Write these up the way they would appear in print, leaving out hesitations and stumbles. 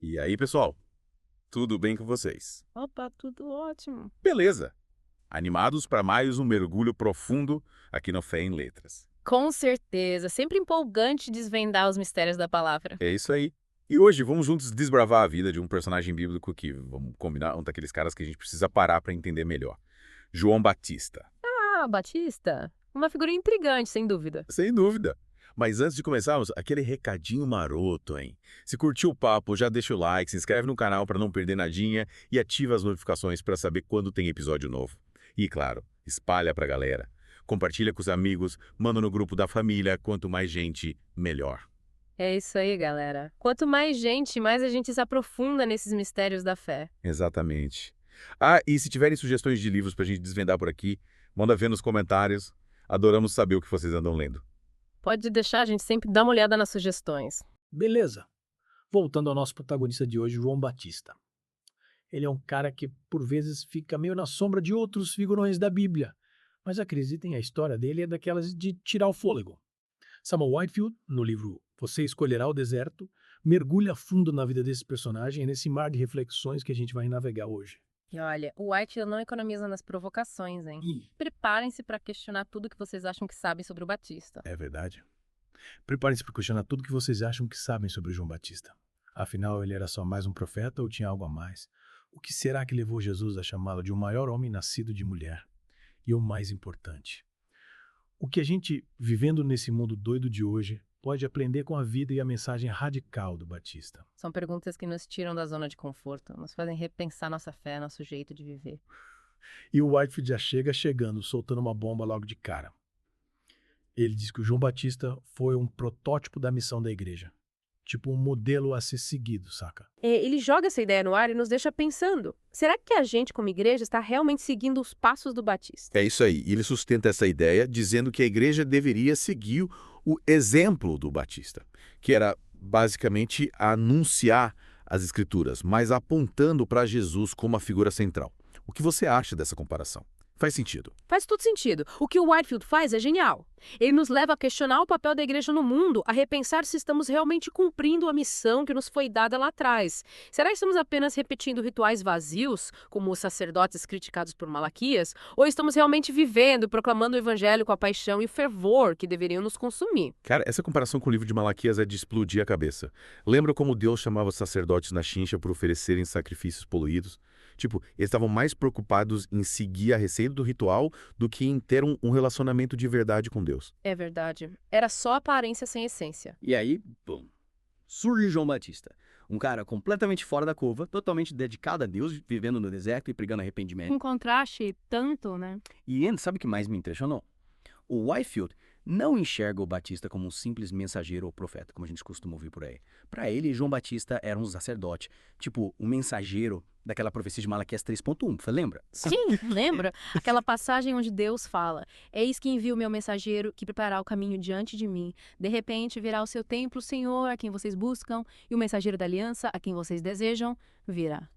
E aí, pessoal? Tudo bem com vocês? Opa, tudo ótimo. Beleza! Animados para mais um mergulho profundo aqui no Fé em Letras. Com certeza, sempre empolgante desvendar os mistérios da palavra. É isso aí. E hoje vamos juntos desbravar a vida de um personagem bíblico que, vamos combinar, um daqueles caras que a gente precisa parar para entender melhor. João Batista. Ah, Batista, uma figura intrigante, sem dúvida. Sem dúvida. Mas antes de começarmos, aquele recadinho maroto, hein? Se curtiu o papo, já deixa o like, se inscreve no canal para não perder nadinha e ativa as notificações para saber quando tem episódio novo. E claro, espalha pra galera. Compartilha com os amigos, manda no grupo da família, quanto mais gente, melhor. É isso aí, galera. Quanto mais gente, mais a gente se aprofunda nesses mistérios da fé. Exatamente. Ah, e se tiverem sugestões de livros pra gente desvendar por aqui, manda ver nos comentários. Adoramos saber o que vocês andam lendo. Pode deixar, a gente sempre dá uma olhada nas sugestões. Beleza. Voltando ao nosso protagonista de hoje, João Batista. Ele é um cara que, por vezes, fica meio na sombra de outros figurões da Bíblia. Mas acreditem, a história dele é daquelas de tirar o fôlego. Samuel Whitefield, no livro Você Escolherá o Deserto, mergulha a fundo na vida desse personagem e nesse mar de reflexões que a gente vai navegar hoje. E olha, o White não economiza nas provocações, hein? Preparem-se para questionar tudo que vocês acham que sabem sobre o Batista. É verdade. Preparem-se para questionar tudo que vocês acham que sabem sobre João Batista. Afinal, ele era só mais um profeta ou tinha algo a mais? O que será que levou Jesus a chamá-lo de o maior homem nascido de mulher? E o mais importante, o que a gente, vivendo nesse mundo doido de hoje, pode aprender com a vida e a mensagem radical do Batista? São perguntas que nos tiram da zona de conforto, nos fazem repensar nossa fé, nosso jeito de viver. E o Whitefield já chegando, soltando uma bomba logo de cara. Ele diz que o João Batista foi um protótipo da missão da igreja. Tipo um modelo a ser seguido, saca? Ele joga essa ideia no ar e nos deixa pensando. Será que a gente, como igreja, está realmente seguindo os passos do Batista? É isso aí. E ele sustenta essa ideia dizendo que a igreja deveria seguir o exemplo do Batista, que era basicamente anunciar as escrituras, mas apontando para Jesus como a figura central. O que você acha dessa comparação? Faz sentido. Faz todo sentido. O que o Whitefield faz é genial. Ele nos leva a questionar o papel da igreja no mundo, a repensar se estamos realmente cumprindo a missão que nos foi dada lá atrás. Será que estamos apenas repetindo rituais vazios, como os sacerdotes criticados por Malaquias, ou estamos realmente vivendo, proclamando o evangelho com a paixão e o fervor que deveriam nos consumir? Cara, essa comparação com o livro de Malaquias é de explodir a cabeça. Lembra como Deus chamava os sacerdotes na chincha por oferecerem sacrifícios poluídos? Tipo, eles estavam mais preocupados em seguir a receita do ritual do que em ter um relacionamento de verdade com Deus. É verdade. Era só aparência sem essência. E aí, bum, surge João Batista. Um cara completamente fora da curva, totalmente dedicado a Deus, vivendo no deserto e pregando arrependimento. Um contraste tanto, né? E sabe o que mais me impressionou? O Whitefield não enxerga o Batista como um simples mensageiro ou profeta, como a gente costuma ouvir por aí. Para ele, João Batista era um sacerdote, tipo um mensageiro daquela profecia de Malaquias 3.1, você lembra? Sim, lembra? Aquela passagem onde Deus fala: Eis que envio o meu mensageiro que preparará o caminho diante de mim. De repente virá o seu templo, o Senhor, a quem vocês buscam, e o mensageiro da aliança, a quem vocês desejam, virá.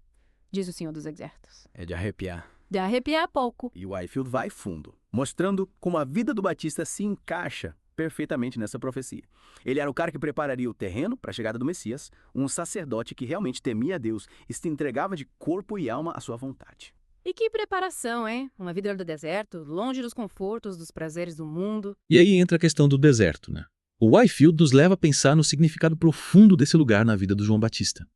Diz o Senhor dos Exércitos. É de arrepiar. De arrepiar pouco. E o Whitefield vai fundo, mostrando como a vida do Batista se encaixa perfeitamente nessa profecia. Ele era o cara que prepararia o terreno para a chegada do Messias, um sacerdote que realmente temia a Deus e se entregava de corpo e alma à sua vontade. E que preparação, hein? Uma vida do deserto, longe dos confortos, dos prazeres do mundo. E aí entra a questão do deserto, né? O Whitefield nos leva a pensar no significado profundo desse lugar na vida do João Batista.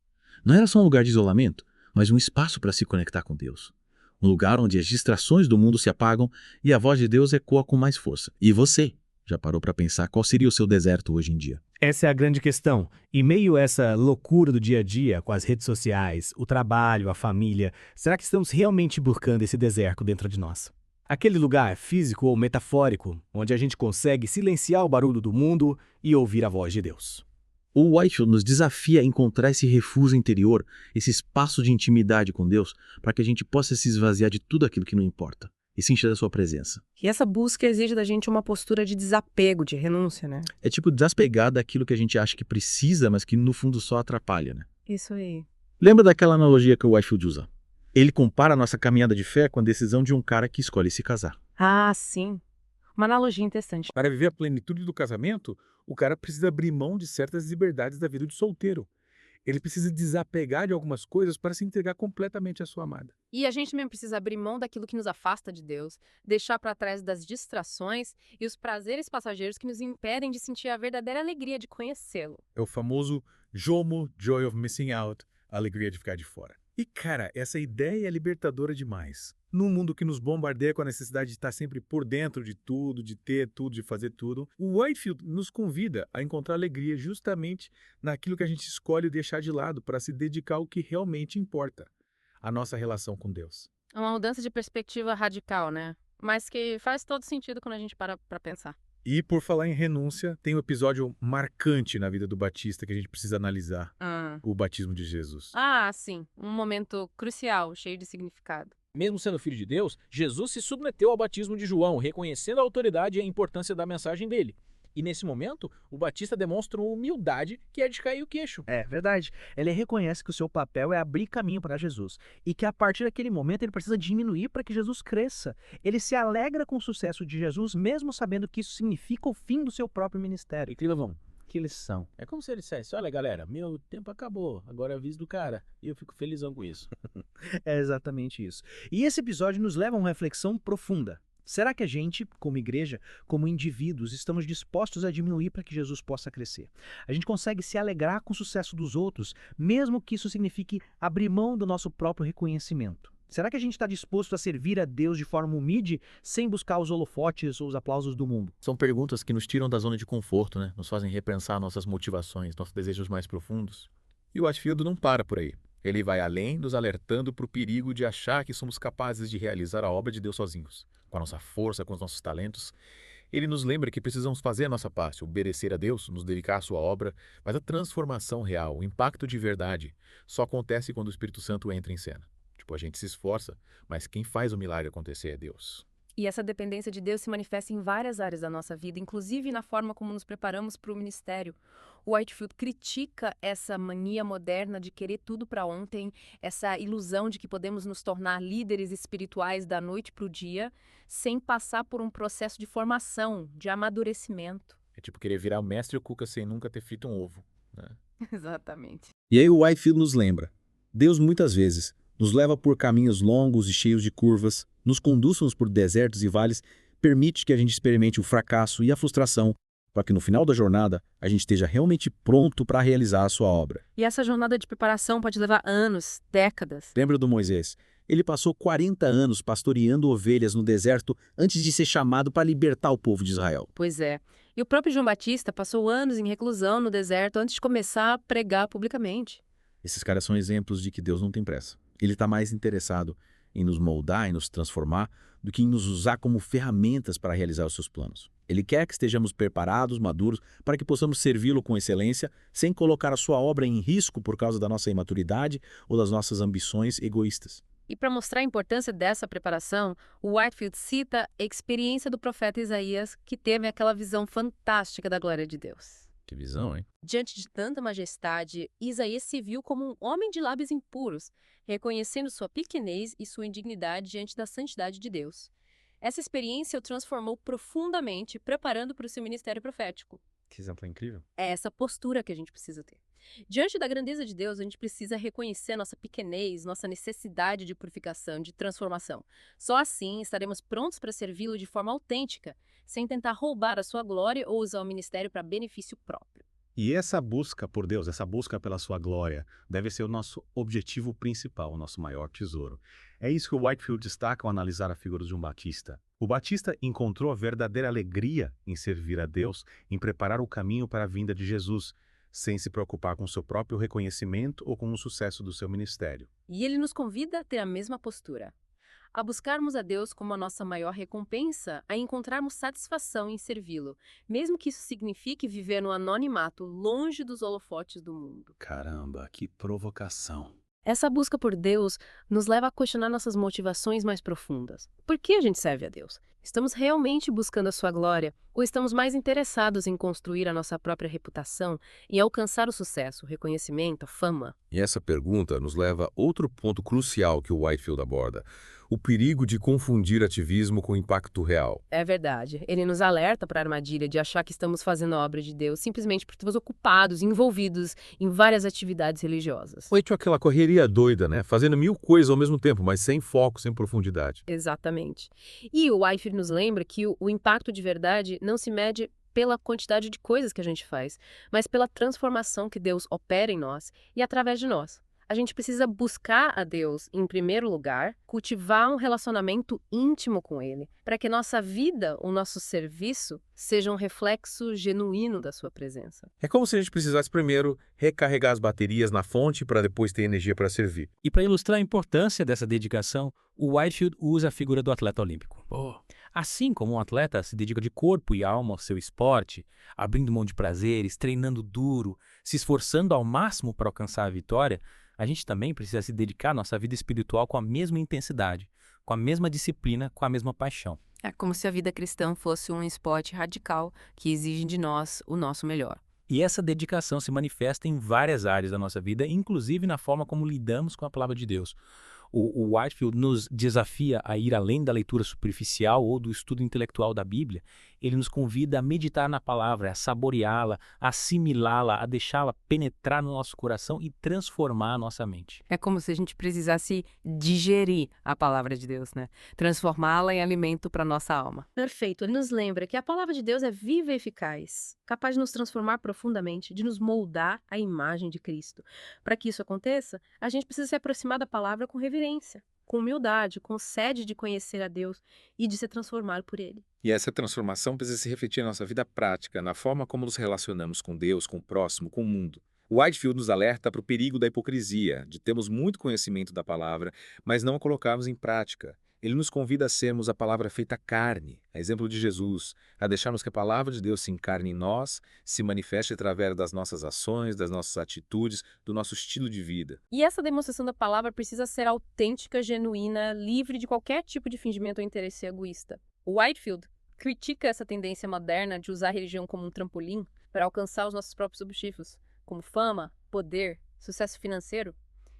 Não era só um lugar de isolamento, mas um espaço para se conectar com Deus. Um lugar onde as distrações do mundo se apagam e a voz de Deus ecoa com mais força. E você já parou para pensar qual seria o seu deserto hoje em dia? Essa é a grande questão. Em meio a essa loucura do dia a dia, com as redes sociais, o trabalho, a família, será que estamos realmente buscando esse deserto dentro de nós? Aquele lugar físico ou metafórico, onde a gente consegue silenciar o barulho do mundo e ouvir a voz de Deus. O Whitefield nos desafia a encontrar esse refúgio interior, esse espaço de intimidade com Deus, para que a gente possa se esvaziar de tudo aquilo que não importa e se encher da sua presença. E essa busca exige da gente uma postura de desapego, de renúncia, né? É tipo despegar daquilo que a gente acha que precisa, mas que no fundo só atrapalha, né? Isso aí. Lembra daquela analogia que o Whitefield usa? Ele compara a nossa caminhada de fé com a decisão de um cara que escolhe se casar. Ah, sim. Uma analogia interessante. Para viver a plenitude do casamento, o cara precisa abrir mão de certas liberdades da vida de solteiro. Ele precisa desapegar de algumas coisas para se entregar completamente à sua amada. E a gente mesmo precisa abrir mão daquilo que nos afasta de Deus, deixar para trás das distrações e os prazeres passageiros que nos impedem de sentir a verdadeira alegria de conhecê-lo. É o famoso JOMO, Joy of Missing Out, a alegria de ficar de fora. E, cara, essa ideia é libertadora demais. Num mundo que nos bombardeia com a necessidade de estar sempre por dentro de tudo, de ter tudo, de fazer tudo, o Whitefield nos convida a encontrar alegria justamente naquilo que a gente escolhe deixar de lado para se dedicar ao que realmente importa, a nossa relação com Deus. É uma mudança de perspectiva radical, né? Mas que faz todo sentido quando a gente para pra pensar. E, por falar em renúncia, tem um episódio marcante na vida do Batista que a gente precisa analisar, o batismo de Jesus. Ah, sim. Um momento crucial, cheio de significado. Mesmo sendo filho de Deus, Jesus se submeteu ao batismo de João, reconhecendo a autoridade e a importância da mensagem dele. E nesse momento, o Batista demonstra uma humildade que é de cair o queixo. É verdade. Ele reconhece que o seu papel é abrir caminho para Jesus e que a partir daquele momento ele precisa diminuir para que Jesus cresça. Ele se alegra com o sucesso de Jesus, mesmo sabendo que isso significa o fim do seu próprio ministério. E Clevão, Que lição. é como se ele dissesse, olha galera, meu tempo acabou, agora é a vez do cara. E eu fico felizão com isso. É exatamente isso. E esse episódio nos leva a uma reflexão profunda. Será que a gente, como igreja, como indivíduos, estamos dispostos a diminuir para que Jesus possa crescer? A gente consegue se alegrar com o sucesso dos outros, mesmo que isso signifique abrir mão do nosso próprio reconhecimento? Será que a gente está disposto a servir a Deus de forma humilde, sem buscar os holofotes ou os aplausos do mundo? São perguntas que nos tiram da zona de conforto, né? Nos fazem repensar nossas motivações, nossos desejos mais profundos. E o Whitefield não para por aí. Ele vai além, nos alertando para o perigo de achar que somos capazes de realizar a obra de Deus sozinhos, com a nossa força, com os nossos talentos. Ele nos lembra que precisamos fazer a nossa parte, obedecer a Deus, nos dedicar à sua obra, mas a transformação real, o impacto de verdade, só acontece quando o Espírito Santo entra em cena. Tipo, a gente se esforça, mas quem faz o milagre acontecer é Deus. E essa dependência de Deus se manifesta em várias áreas da nossa vida, inclusive na forma como nos preparamos para o ministério. O Whitefield critica essa mania moderna de querer tudo para ontem, essa ilusão de que podemos nos tornar líderes espirituais da noite para o dia, sem passar por um processo de formação, de amadurecimento. É tipo querer virar o mestre Cuca sem nunca ter frito um ovo, né? Exatamente. E aí o Whitefield nos lembra. Deus muitas vezes nos leva por caminhos longos e cheios de curvas, nos conduz por desertos e vales, permite que a gente experimente o fracasso e a frustração, para que no final da jornada a gente esteja realmente pronto para realizar a sua obra. E essa jornada de preparação pode levar anos, décadas. Lembra do Moisés? Ele passou 40 anos pastoreando ovelhas no deserto antes de ser chamado para libertar o povo de Israel. Pois é. E o próprio João Batista passou anos em reclusão no deserto antes de começar a pregar publicamente. Esses caras são exemplos de que Deus não tem pressa. Ele está mais interessado em nos moldar e nos transformar do que em nos usar como ferramentas para realizar os seus planos. Ele quer que estejamos preparados, maduros, para que possamos servi-lo com excelência, sem colocar a sua obra em risco por causa da nossa imaturidade ou das nossas ambições egoístas. E para mostrar a importância dessa preparação, o Whitefield cita a experiência do profeta Isaías, que teve aquela visão fantástica da glória de Deus. Que visão, hein? Diante de tanta majestade, Isaías se viu como um homem de lábios impuros, reconhecendo sua pequenez e sua indignidade diante da santidade de Deus. Essa experiência o transformou profundamente, preparando para o seu ministério profético. Que exemplo incrível. É essa postura que a gente precisa ter. Diante da grandeza de Deus, a gente precisa reconhecer nossa pequenez, nossa necessidade de purificação, de transformação. Só assim estaremos prontos para servi-lo de forma autêntica, sem tentar roubar a sua glória ou usar o ministério para benefício próprio. E essa busca por Deus, essa busca pela sua glória, deve ser o nosso objetivo principal, o nosso maior tesouro. É isso que o Whitefield destaca ao analisar a figura de João Batista. O Batista encontrou a verdadeira alegria em servir a Deus, em preparar o caminho para a vinda de Jesus, sem se preocupar com seu próprio reconhecimento ou com o sucesso do seu ministério. E ele nos convida a ter a mesma postura. A buscarmos a Deus como a nossa maior recompensa, a encontrarmos satisfação em servi-lo, mesmo que isso signifique viver no anonimato, longe dos holofotes do mundo. Caramba, que provocação! Essa busca por Deus nos leva a questionar nossas motivações mais profundas. Por que a gente serve a Deus? Estamos realmente buscando a sua glória? Ou estamos mais interessados em construir a nossa própria reputação e alcançar o sucesso, o reconhecimento, a fama? E essa pergunta nos leva a outro ponto crucial que o Whitefield aborda: o perigo de confundir ativismo com impacto real. É verdade. Ele nos alerta para a armadilha de achar que estamos fazendo a obra de Deus simplesmente porque estamos ocupados, envolvidos em várias atividades religiosas. Foi tipo aquela correria doida, né? Fazendo 1000 coisas ao mesmo tempo, mas sem foco, sem profundidade. Exatamente. E o Whitefield nos lembra que o impacto de verdade não se mede pela quantidade de coisas que a gente faz, mas pela transformação que Deus opera em nós e através de nós. A gente precisa buscar a Deus em primeiro lugar, cultivar um relacionamento íntimo com Ele, para que nossa vida, o nosso serviço, seja um reflexo genuíno da sua presença. É como se a gente precisasse primeiro recarregar as baterias na fonte para depois ter energia para servir. E para ilustrar a importância dessa dedicação, o Whitefield usa a figura do atleta olímpico. Assim como um atleta se dedica de corpo e alma ao seu esporte, abrindo mão de prazeres, treinando duro, se esforçando ao máximo para alcançar a vitória, a gente também precisa se dedicar à nossa vida espiritual com a mesma intensidade, com a mesma disciplina, com a mesma paixão. É como se a vida cristã fosse um esporte radical que exige de nós o nosso melhor. E essa dedicação se manifesta em várias áreas da nossa vida, inclusive na forma como lidamos com a palavra de Deus. O Whitefield nos desafia a ir além da leitura superficial ou do estudo intelectual da Bíblia. Ele nos convida a meditar na palavra, a saboreá-la, a assimilá-la, a deixá-la penetrar no nosso coração e transformar a nossa mente. É como se a gente precisasse digerir a palavra de Deus, né? Transformá-la em alimento para nossa alma. Perfeito. Ele nos lembra que a palavra de Deus é viva e eficaz, capaz de nos transformar profundamente, de nos moldar à imagem de Cristo. Para que isso aconteça, a gente precisa se aproximar da palavra com reverência, com humildade, com sede de conhecer a Deus e de ser transformado por Ele. E essa transformação precisa se refletir na nossa vida prática, na forma como nos relacionamos com Deus, com o próximo, com o mundo. O Whitefield nos alerta para o perigo da hipocrisia, de termos muito conhecimento da palavra, mas não a colocarmos em prática. Ele nos convida a sermos a palavra feita carne, a exemplo de Jesus, a deixarmos que a palavra de Deus se encarne em nós, se manifeste através das nossas ações, das nossas atitudes, do nosso estilo de vida. E essa demonstração da palavra precisa ser autêntica, genuína, livre de qualquer tipo de fingimento ou interesse egoísta. O Whitefield critica essa tendência moderna de usar a religião como um trampolim para alcançar os nossos próprios objetivos, como fama, poder, sucesso financeiro.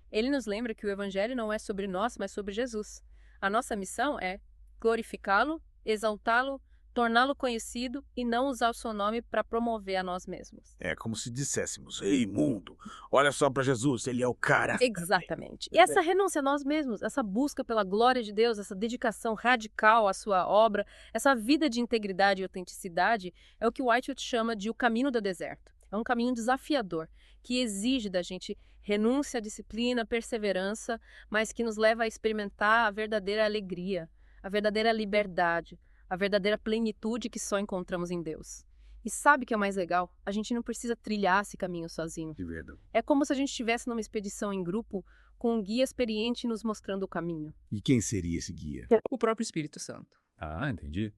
Ele nos lembra que o evangelho não é sobre nós, mas sobre Jesus. A nossa missão é glorificá-lo, exaltá-lo, torná-lo conhecido e não usar o seu nome para promover a nós mesmos. É como se disséssemos: ei, mundo, olha só para Jesus, ele é o cara. Exatamente. E essa renúncia a nós mesmos, essa busca pela glória de Deus, essa dedicação radical à sua obra, essa vida de integridade e autenticidade é o que Whitefield chama de o caminho do deserto. É um caminho desafiador, que exige da gente renúncia à disciplina, perseverança, mas que nos leva a experimentar a verdadeira alegria, a verdadeira liberdade, a verdadeira plenitude que só encontramos em Deus. E sabe o que é mais legal? A gente não precisa trilhar esse caminho sozinho. De verdade. É como se a gente estivesse numa expedição em grupo com um guia experiente nos mostrando o caminho. E quem seria esse guia? O próprio Espírito Santo. Ah, entendi.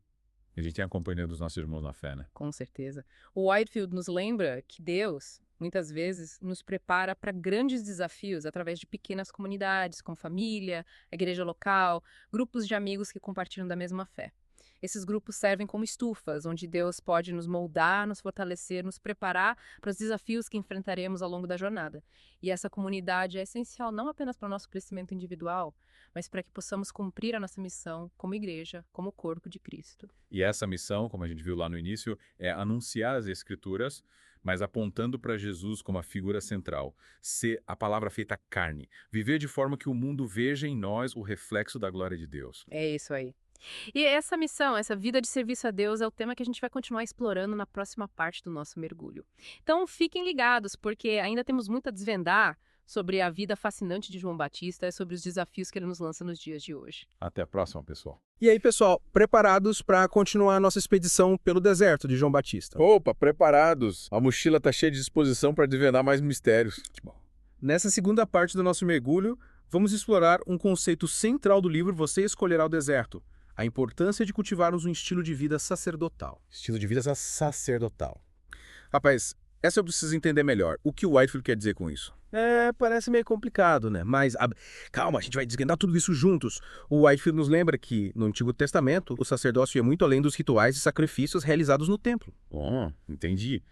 A gente tem a companhia dos nossos irmãos na fé, né? Com certeza. O Whitefield nos lembra que Deus, muitas vezes, nos prepara para grandes desafios através de pequenas comunidades, como família, a igreja local, grupos de amigos que compartilham da mesma fé. Esses grupos servem como estufas, onde Deus pode nos moldar, nos fortalecer, nos preparar para os desafios que enfrentaremos ao longo da jornada. E essa comunidade é essencial não apenas para o nosso crescimento individual, mas para que possamos cumprir a nossa missão como igreja, como corpo de Cristo. E essa missão, como a gente viu lá no início, é anunciar as Escrituras, mas apontando para Jesus como a figura central, ser a palavra feita carne, viver de forma que o mundo veja em nós o reflexo da glória de Deus. É isso aí. E essa missão, essa vida de serviço a Deus é o tema que a gente vai continuar explorando na próxima parte do nosso mergulho. Então fiquem ligados, porque ainda temos muito a desvendar sobre a vida fascinante de João Batista e sobre os desafios que ele nos lança nos dias de hoje. Até a próxima, pessoal. E aí, pessoal, preparados para continuar a nossa expedição pelo deserto de João Batista? Opa, preparados! A mochila tá cheia de disposição para desvendar mais mistérios. Nessa segunda parte do nosso mergulho, vamos explorar um conceito central do livro Você Escolherá o Deserto: a importância de cultivarmos um estilo de vida sacerdotal. Estilo de vida sacerdotal. Rapaz, essa eu preciso entender melhor. O que o Whitefield quer dizer com isso? Parece meio complicado, né? Mas calma, a gente vai desvendar tudo isso juntos. O Whitefield nos lembra que, no Antigo Testamento, o sacerdócio ia muito além dos rituais e sacrifícios realizados no templo. Entendi.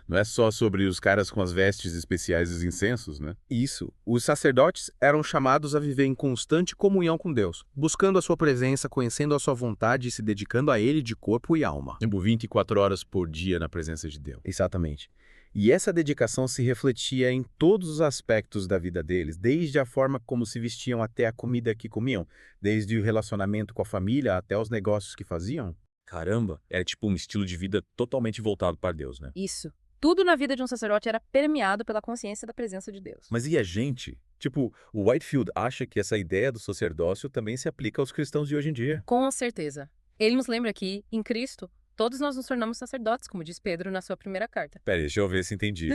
Não é só sobre os caras com as vestes especiais e os incensos, né? Isso. Os sacerdotes eram chamados a viver em constante comunhão com Deus, buscando a sua presença, conhecendo a sua vontade e se dedicando a Ele de corpo e alma. 24 horas por dia na presença de Deus. Exatamente. E essa dedicação se refletia em todos os aspectos da vida deles, desde a forma como se vestiam até a comida que comiam, desde o relacionamento com a família até os negócios que faziam. Caramba, era tipo um estilo de vida totalmente voltado para Deus, né? Isso. Tudo na vida de um sacerdote era permeado pela consciência da presença de Deus. Mas e a gente? Tipo, o Whitefield acha que essa ideia do sacerdócio também se aplica aos cristãos de hoje em dia. Com certeza. Ele nos lembra que, em Cristo, todos nós nos tornamos sacerdotes, como diz Pedro na sua primeira carta. Pera aí, deixa eu ver se entendi.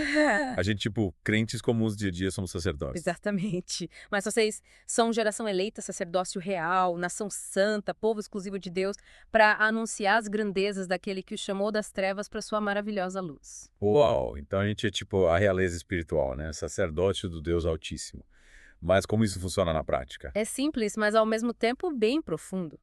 A gente, tipo, crentes comuns dia a dia somos sacerdotes. Exatamente. Mas vocês são geração eleita, sacerdócio real, nação santa, povo exclusivo de Deus, para anunciar as grandezas daquele que o chamou das trevas para sua maravilhosa luz. Uau, então a gente é tipo a realeza espiritual, né? Sacerdote do Deus Altíssimo. Mas como isso funciona na prática? É simples, mas ao mesmo tempo bem profundo.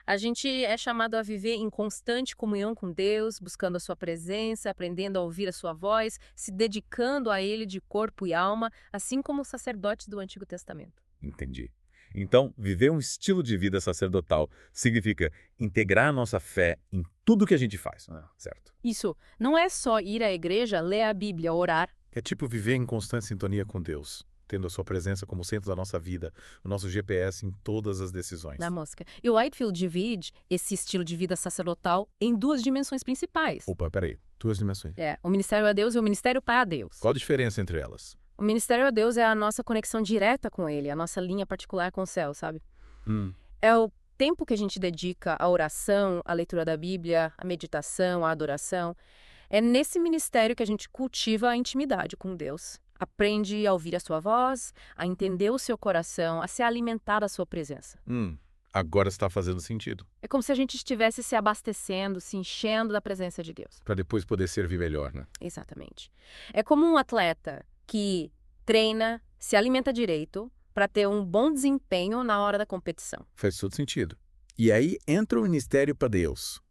A gente é chamado a viver em constante comunhão com Deus, buscando a sua presença, aprendendo a ouvir a sua voz, se dedicando a Ele de corpo e alma, assim como os sacerdotes do Antigo Testamento. Entendi. Então, viver um estilo de vida sacerdotal significa integrar a nossa fé em tudo que a gente faz, certo? Isso não é só ir à igreja, ler a Bíblia, orar. É tipo viver em constante sintonia com Deus, tendo a sua presença como centro da nossa vida, o nosso GPS em todas as decisões. Na mosca. E o Whitefield divide esse estilo de vida sacerdotal em duas dimensões principais. Opa, peraí. 2 dimensões. O ministério a Deus e o ministério para Deus. Qual a diferença entre elas? O ministério a Deus é a nossa conexão direta com Ele, a nossa linha particular com o céu, sabe? É o tempo que a gente dedica à oração, à leitura da Bíblia, à meditação, à adoração. É nesse ministério que a gente cultiva a intimidade com Deus. Aprende a ouvir a sua voz, a entender o seu coração, a se alimentar da sua presença. Agora está fazendo sentido. É como se a gente estivesse se abastecendo, se enchendo da presença de Deus. Para depois poder servir melhor, né? Exatamente. É como um atleta que treina, se alimenta direito para ter um bom desempenho na hora da competição. Faz todo sentido. E aí entra o ministério para Deus.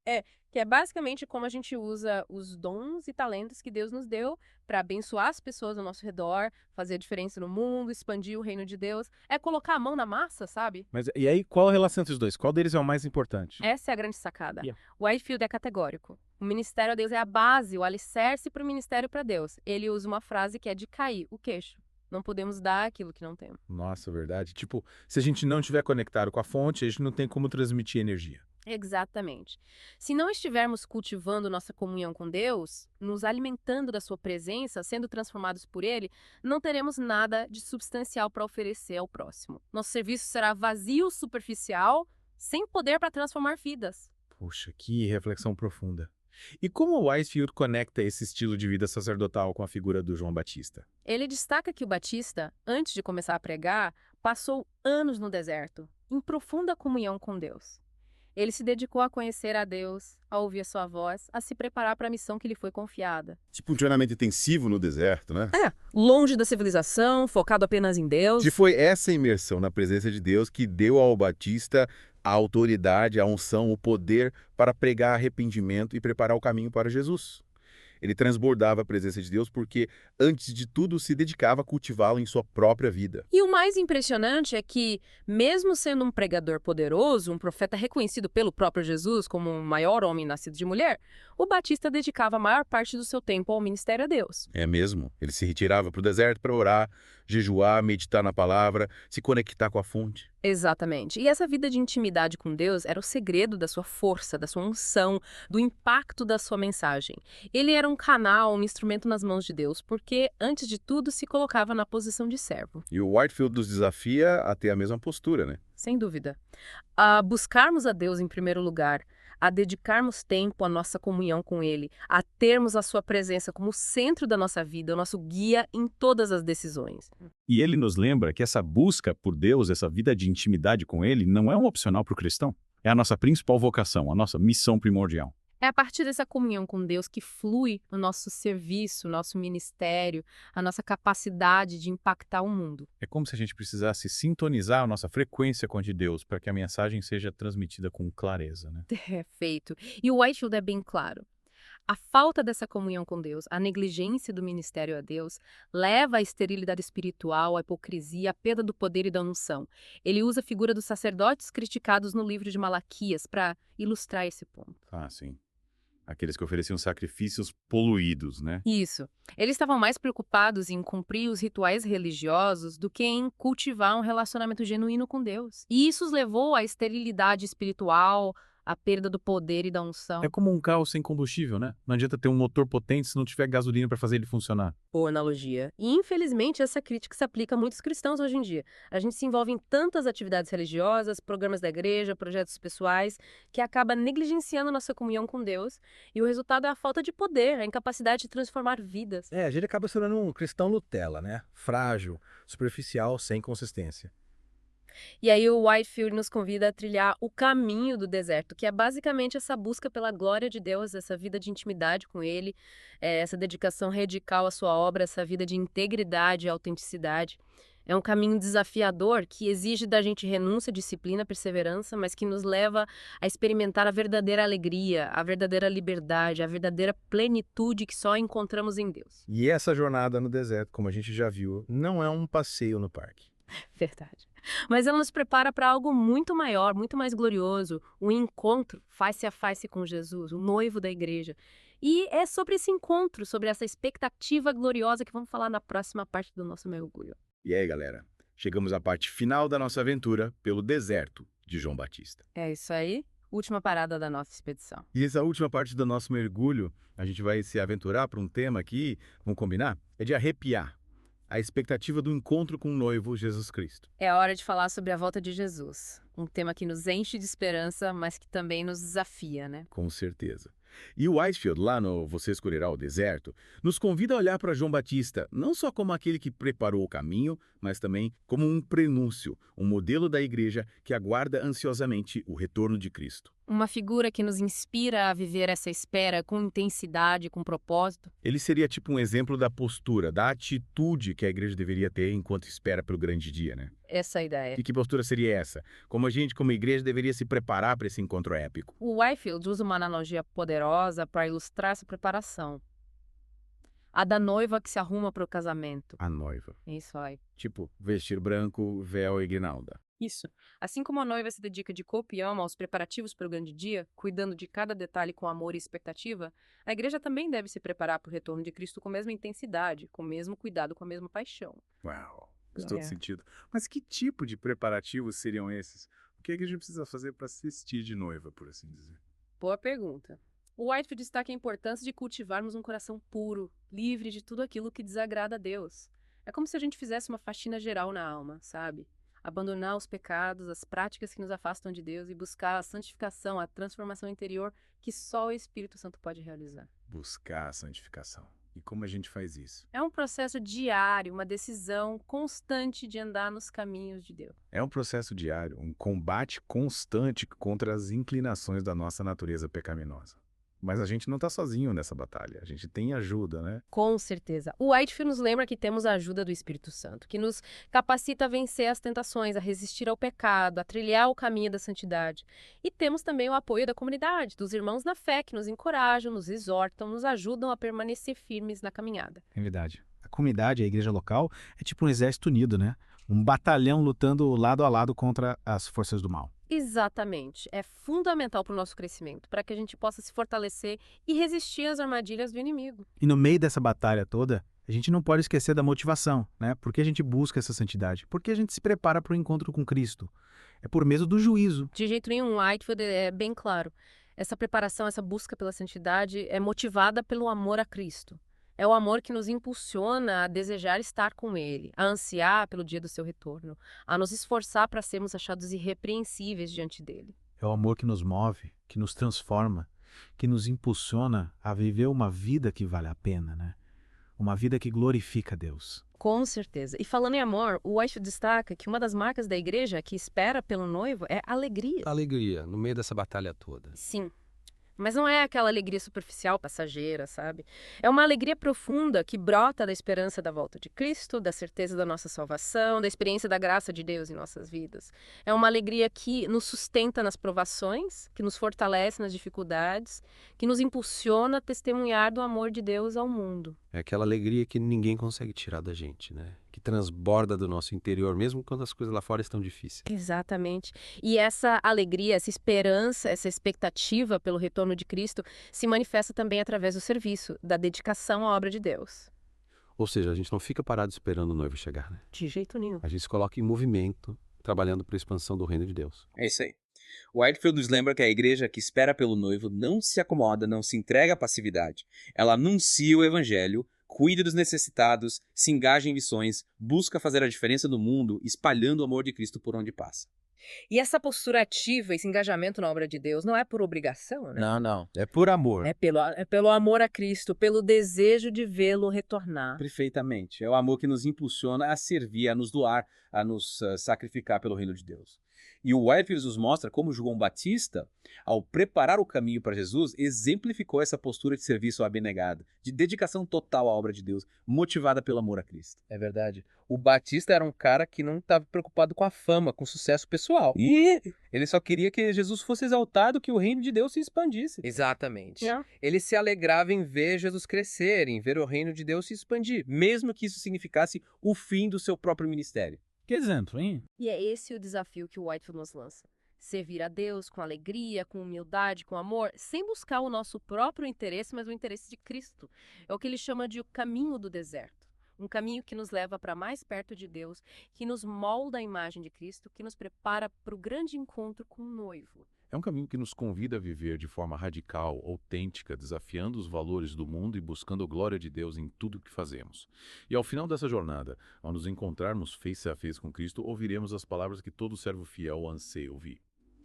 Que é basicamente como a gente usa os dons e talentos que Deus nos deu para abençoar as pessoas ao nosso redor, fazer a diferença no mundo, expandir o reino de Deus. É colocar a mão na massa, sabe? Mas e aí, qual a relação entre os dois? Qual deles é o mais importante? Essa é a grande sacada. O Whitefield é categórico. O ministério a Deus é a base, o alicerce para o ministério para Deus. Ele usa uma frase que é de cair o queixo. Não podemos dar aquilo que não temos. Nossa, verdade. Tipo, se a gente não estiver conectado com a fonte, a gente não tem como transmitir energia. Exatamente. Se não estivermos cultivando nossa comunhão com Deus, nos alimentando da sua presença, sendo transformados por Ele, não teremos nada de substancial para oferecer ao próximo. Nosso serviço será vazio, superficial, sem poder para transformar vidas. Puxa, que reflexão profunda. E como o Whitefield conecta esse estilo de vida sacerdotal com a figura do João Batista? Ele destaca que o Batista, antes de começar a pregar, passou anos no deserto, em profunda comunhão com Deus. Ele se dedicou a conhecer a Deus, a ouvir a sua voz, a se preparar para a missão que lhe foi confiada. Tipo um treinamento intensivo no deserto, né? Longe da civilização, focado apenas em Deus. E foi essa imersão na presença de Deus que deu ao Batista a autoridade, a unção, o poder para pregar arrependimento e preparar o caminho para Jesus. Ele transbordava a presença de Deus porque, antes de tudo, se dedicava a cultivá-lo em sua própria vida. E o mais impressionante é que, mesmo sendo um pregador poderoso, um profeta reconhecido pelo próprio Jesus como o maior homem nascido de mulher, o Batista dedicava a maior parte do seu tempo ao ministério a Deus. É mesmo. Ele se retirava para o deserto para orar, jejuar, meditar na palavra, se conectar com a fonte. Exatamente. E essa vida de intimidade com Deus era o segredo da sua força, da sua unção, do impacto da sua mensagem. Ele era um canal, um instrumento nas mãos de Deus, porque, antes de tudo, se colocava na posição de servo. E o Whitefield nos desafia a ter a mesma postura, né? Sem dúvida. A buscarmos a Deus em primeiro lugar, a dedicarmos tempo à nossa comunhão com Ele, a termos a sua presença como centro da nossa vida, o nosso guia em todas as decisões. E ele nos lembra que essa busca por Deus, essa vida de intimidade com Ele, não é um opcional para o cristão. É a nossa principal vocação, a nossa missão primordial. É a partir dessa comunhão com Deus que flui o nosso serviço, o nosso ministério, a nossa capacidade de impactar o mundo. É como se a gente precisasse sintonizar a nossa frequência com a de Deus para que a mensagem seja transmitida com clareza, né? Perfeito. E o Whitefield é bem claro. A falta dessa comunhão com Deus, a negligência do ministério a Deus, leva à esterilidade espiritual, à hipocrisia, à perda do poder e da unção. Ele usa a figura dos sacerdotes criticados no livro de Malaquias para ilustrar esse ponto. Ah, sim. Aqueles que ofereciam sacrifícios poluídos, né? Isso. Eles estavam mais preocupados em cumprir os rituais religiosos do que em cultivar um relacionamento genuíno com Deus. E isso os levou à esterilidade espiritual, à perda do poder e da unção. É como um carro sem combustível, né? Não adianta ter um motor potente se não tiver gasolina para fazer ele funcionar. Boa analogia. E, infelizmente, essa crítica se aplica a muitos cristãos hoje em dia. A gente se envolve em tantas atividades religiosas, programas da igreja, projetos pessoais, que acaba negligenciando nossa comunhão com Deus. E o resultado é a falta de poder, a incapacidade de transformar vidas. A gente acaba se tornando um cristão Nutella, né? Frágil, superficial, sem consistência. E aí o Whitefield nos convida a trilhar o caminho do deserto, que é basicamente essa busca pela glória de Deus, essa vida de intimidade com Ele, essa dedicação radical à sua obra, essa vida de integridade e autenticidade. É um caminho desafiador que exige da gente renúncia, disciplina, perseverança, mas que nos leva a experimentar a verdadeira alegria, a verdadeira liberdade, a verdadeira plenitude que só encontramos em Deus. E essa jornada no deserto, como a gente já viu, não é um passeio no parque. Verdade. Mas ela nos prepara para algo muito maior, muito mais glorioso, um encontro face a face com Jesus, o noivo da igreja. E é sobre esse encontro, sobre essa expectativa gloriosa que vamos falar na próxima parte do nosso mergulho. E aí, galera? Chegamos à parte final da nossa aventura pelo deserto de João Batista. É isso aí. Última parada da nossa expedição. E essa última parte do nosso mergulho, a gente vai se aventurar para um tema aqui, vamos combinar? É de arrepiar. A expectativa do encontro com o noivo Jesus Cristo. É hora de falar sobre a volta de Jesus. Um tema que nos enche de esperança, mas que também nos desafia, né? Com certeza. E o Whitefield, lá no Você Escolherá o Deserto, nos convida a olhar para João Batista não só como aquele que preparou o caminho, mas também como um prenúncio, um modelo da igreja que aguarda ansiosamente o retorno de Cristo. Uma figura que nos inspira a viver essa espera com intensidade, com propósito. Ele seria tipo um exemplo da postura, da atitude que a igreja deveria ter enquanto espera pelo grande dia, né? Essa é a ideia. E que postura seria essa? Como a gente, como igreja, deveria se preparar para esse encontro épico? O Whitefield usa uma analogia poderosa para ilustrar essa preparação. A da noiva que se arruma para o casamento. A noiva. Isso aí. Tipo, vestir branco, véu e guirnalda. Isso. Assim como a noiva se dedica de corpo e alma aos preparativos para o grande dia, cuidando de cada detalhe com amor e expectativa, a igreja também deve se preparar para o retorno de Cristo com a mesma intensidade, com o mesmo cuidado, com a mesma paixão. Uau, faz todo sentido. Mas que tipo de preparativos seriam esses? O que a igreja precisa fazer para se vestir de noiva, por assim dizer? Boa pergunta. O Whitefield destaca a importância de cultivarmos um coração puro, livre de tudo aquilo que desagrada a Deus. É como se a gente fizesse uma faxina geral na alma, sabe? Abandonar os pecados, as práticas que nos afastam de Deus e buscar a santificação, a transformação interior que só o Espírito Santo pode realizar. Buscar a santificação. E como a gente faz isso? É um processo diário, uma decisão constante de andar nos caminhos de Deus. É um processo diário, um combate constante contra as inclinações da nossa natureza pecaminosa. Mas a gente não está sozinho nessa batalha, a gente tem ajuda, né? Com certeza. O Whitefield nos lembra que temos a ajuda do Espírito Santo, que nos capacita a vencer as tentações, a resistir ao pecado, a trilhar o caminho da santidade. E temos também o apoio da comunidade, dos irmãos na fé, que nos encorajam, nos exortam, nos ajudam a permanecer firmes na caminhada. É verdade. A comunidade, a igreja local, é tipo um exército unido, né? Um batalhão lutando lado a lado contra as forças do mal. Exatamente. É fundamental para o nosso crescimento, para que a gente possa se fortalecer e resistir às armadilhas do inimigo. E no meio dessa batalha toda, a gente não pode esquecer da motivação, né? Por que a gente busca essa santidade? Porque a gente se prepara para o encontro com Cristo. É por meio do juízo. De jeito nenhum, Whitefield é bem claro. Essa preparação, essa busca pela santidade é motivada pelo amor a Cristo. É o amor que nos impulsiona a desejar estar com Ele, a ansiar pelo dia do seu retorno, a nos esforçar para sermos achados irrepreensíveis diante dele. É o amor que nos move, que nos transforma, que nos impulsiona a viver uma vida que vale a pena, né? Uma vida que glorifica a Deus. Com certeza. E falando em amor, o Whitefield destaca que uma das marcas da igreja que espera pelo noivo é alegria. Alegria, no meio dessa batalha toda. Sim. Mas não é aquela alegria superficial, passageira, sabe? É uma alegria profunda que brota da esperança da volta de Cristo, da certeza da nossa salvação, da experiência da graça de Deus em nossas vidas. É uma alegria que nos sustenta nas provações, que nos fortalece nas dificuldades, que nos impulsiona a testemunhar do amor de Deus ao mundo. É aquela alegria que ninguém consegue tirar da gente, né? Que transborda do nosso interior, mesmo quando as coisas lá fora estão difíceis. Exatamente. E essa alegria, essa esperança, essa expectativa pelo retorno de Cristo se manifesta também através do serviço, da dedicação à obra de Deus. Ou seja, a gente não fica parado esperando o noivo chegar, né? De jeito nenhum. A gente se coloca em movimento, trabalhando para a expansão do reino de Deus. É isso aí. O Whitefield nos lembra que a igreja que espera pelo noivo não se acomoda, não se entrega à passividade. Ela anuncia o evangelho, cuida dos necessitados, se engaja em missões, busca fazer a diferença no mundo, espalhando o amor de Cristo por onde passa. E essa postura ativa, esse engajamento na obra de Deus, não é por obrigação, né? Não. É por amor. É pelo amor a Cristo, pelo desejo de vê-lo retornar. Perfeitamente. É o amor que nos impulsiona a servir, a nos doar, a nos sacrificar pelo reino de Deus. E o Whitefield nos mostra como João Batista, ao preparar o caminho para Jesus, exemplificou essa postura de serviço abnegado, de dedicação total à obra de Deus, motivada pelo amor a Cristo. É verdade. O Batista era um cara que não estava preocupado com a fama, com o sucesso pessoal. Ele só queria que Jesus fosse exaltado, que o reino de Deus se expandisse. Exatamente. Ele se alegrava em ver Jesus crescer, em ver o reino de Deus se expandir, mesmo que isso significasse o fim do seu próprio ministério. Que exemplo, hein? E é esse o desafio que o Whitefield nos lança. Servir a Deus com alegria, com humildade, com amor, sem buscar o nosso próprio interesse, mas o interesse de Cristo. É o que ele chama de o caminho do deserto. Um caminho que nos leva para mais perto de Deus, que nos molda a imagem de Cristo, que nos prepara para o grande encontro com o noivo. É um caminho que nos convida a viver de forma radical, autêntica, desafiando os valores do mundo e buscando a glória de Deus em tudo o que fazemos. E ao final dessa jornada, ao nos encontrarmos face a face com Cristo, ouviremos as palavras que todo servo fiel anseia ouvir.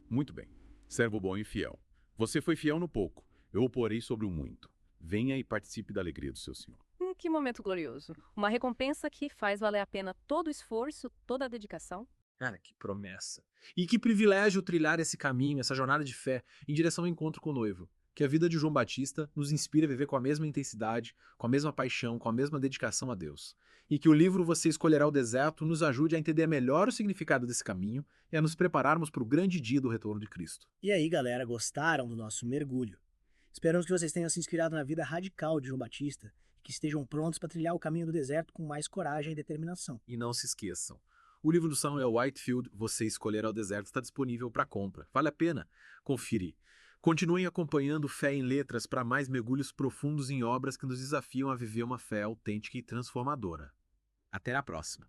Muito bem, servo bom e fiel. Você foi fiel no pouco, eu o porei sobre o muito. Venha e participe da alegria do seu Senhor. Que momento glorioso. Uma recompensa que faz valer a pena todo o esforço, toda a dedicação. Cara, que promessa. E que privilégio trilhar esse caminho, essa jornada de fé, em direção ao encontro com o noivo. Que a vida de João Batista nos inspire a viver com a mesma intensidade, com a mesma paixão, com a mesma dedicação a Deus. E que o livro Você Escolherá o Deserto nos ajude a entender melhor o significado desse caminho e a nos prepararmos para o grande dia do retorno de Cristo. E aí, galera, gostaram do nosso mergulho? Esperamos que vocês tenham se inspirado na vida radical de João Batista e que estejam prontos para trilhar o caminho do deserto com mais coragem e determinação. E não se esqueçam, o livro do Samuel Whitefield, Você Escolherá o Deserto, está disponível para compra. Vale a pena conferir. Continuem acompanhando Fé em Letras para mais mergulhos profundos em obras que nos desafiam a viver uma fé autêntica e transformadora. Até a próxima!